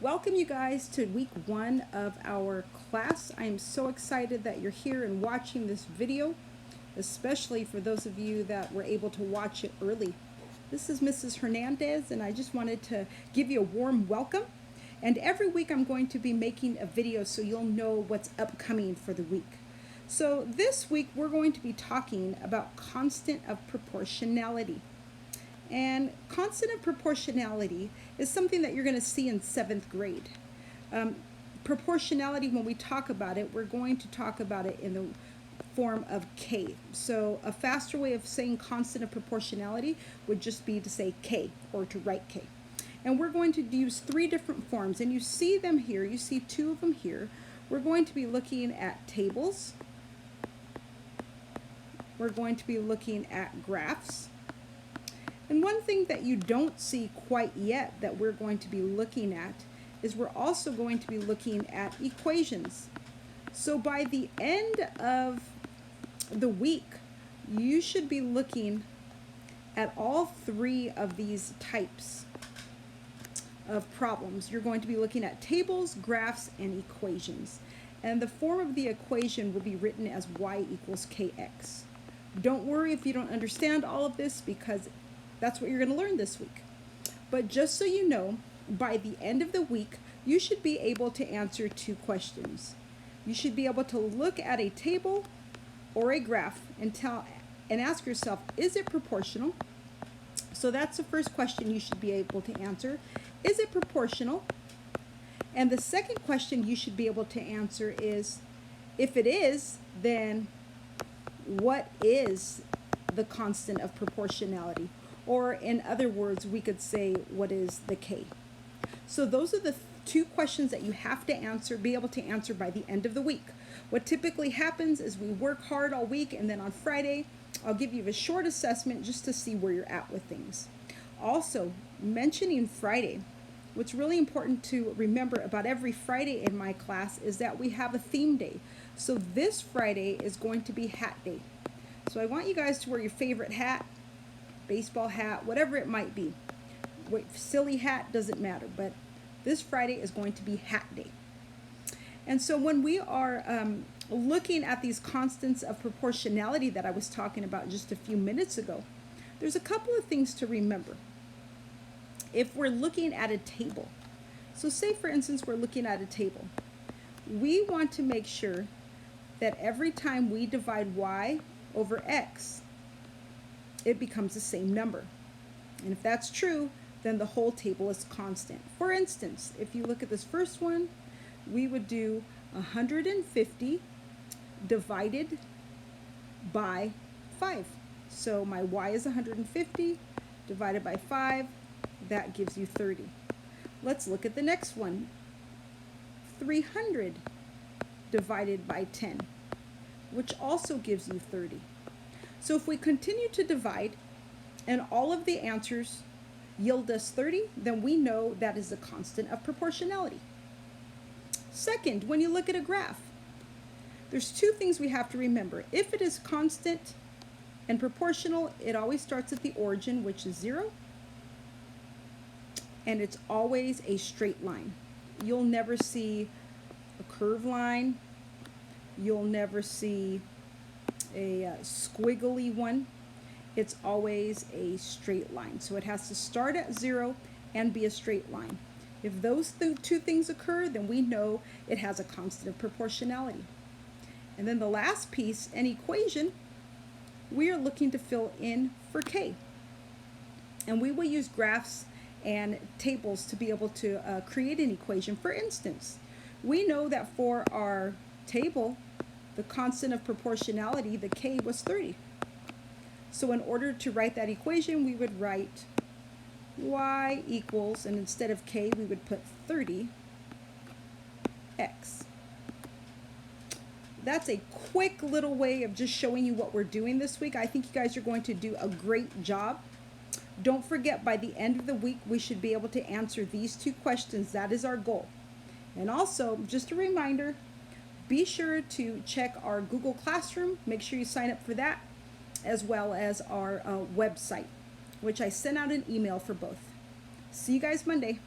Welcome you guys to week 1 of our class. I am so excited that you're here and watching this video, especially for those of you that were able to watch it early. This is Mrs. Hernandez, and I just wanted to give you a warm welcome. And every week I'm going to be making a video so you'll know what's upcoming for the week. So this week we're going to be talking about constant of proportionality. And constant of proportionality is something that you're going to see in 7th grade. Proportionality, when we talk about it, we're going to talk about it in the form of K. So a faster way of saying constant of proportionality would just be to say K, or to write K. And we're going to use 3 different forms, and you see them here. You see 2 of them here. We're going to be looking at tables. We're going to be looking at graphs. And one thing that you don't see quite yet that we're going to be looking at is we're also going to be looking at equations. So by the end of the week, you should be looking at all 3 of these types of problems. You're going to be looking at tables, graphs, and equations. And the form of the equation will be written as y equals kx. Don't worry if you don't understand all of this, because that's what you're going to learn this week. But just so you know, by the end of the week, you should be able to answer 2 questions. You should be able to look at a table or a graph and ask yourself, is it proportional? So that's the first question you should be able to answer. Is it proportional? And the second question you should be able to answer is, if it is, then what is the constant of proportionality? Or in other words, we could say, what is the K? So those are the 2 questions that you have to answer, be able to answer by the end of the week. What typically happens is we work hard all week, and then on Friday, I'll give you a short assessment just to see where you're at with things. Also, mentioning Friday, what's really important to remember about every Friday in my class is that we have a theme day. So this Friday is going to be hat day. So I want you guys to wear your favorite hat, baseball hat, whatever it might be. Silly hat, doesn't matter, but this Friday is going to be hat day. And so when we are looking at these constants of proportionality that I was talking about just a few minutes ago, there's a couple of things to remember. If we're looking at a table, so say for instance we're looking at a table, we want to make sure that every time we divide y over x, it becomes the same number. And if that's true, then the whole table is constant. For instance, if you look at this first one, we would do 150 divided by 5. So my y is 150 divided by 5, that gives you 30. Let's look at the next one. 300 divided by 10, which also gives you 30. So if we continue to divide and all of the answers yield us 30, then we know that is a constant of proportionality. Second, when you look at a graph, there's 2 things we have to remember. If it is constant and proportional, it always starts at the origin, which is 0, and it's always a straight line. You'll never see a curved line. You'll never see a squiggly one. It's always a straight line. So it has to start at 0 and be a straight line. If those 2 things occur, then we know it has a constant of proportionality. And then the last piece, an equation, we are looking to fill in for K. And we will use graphs and tables to be able to create an equation. For instance, we know that for our table, the constant of proportionality, the K, was 30. So in order to write that equation, we would write y equals, and instead of K, we would put 30x. That's a quick little way of just showing you what we're doing this week. I think you guys are going to do a great job. Don't forget, by the end of the week, we should be able to answer these 2 questions. That is our goal. And also, just a reminder, be sure to check our Google Classroom. Make sure you sign up for that, as well as our website, which I sent out an email for both. See you guys Monday.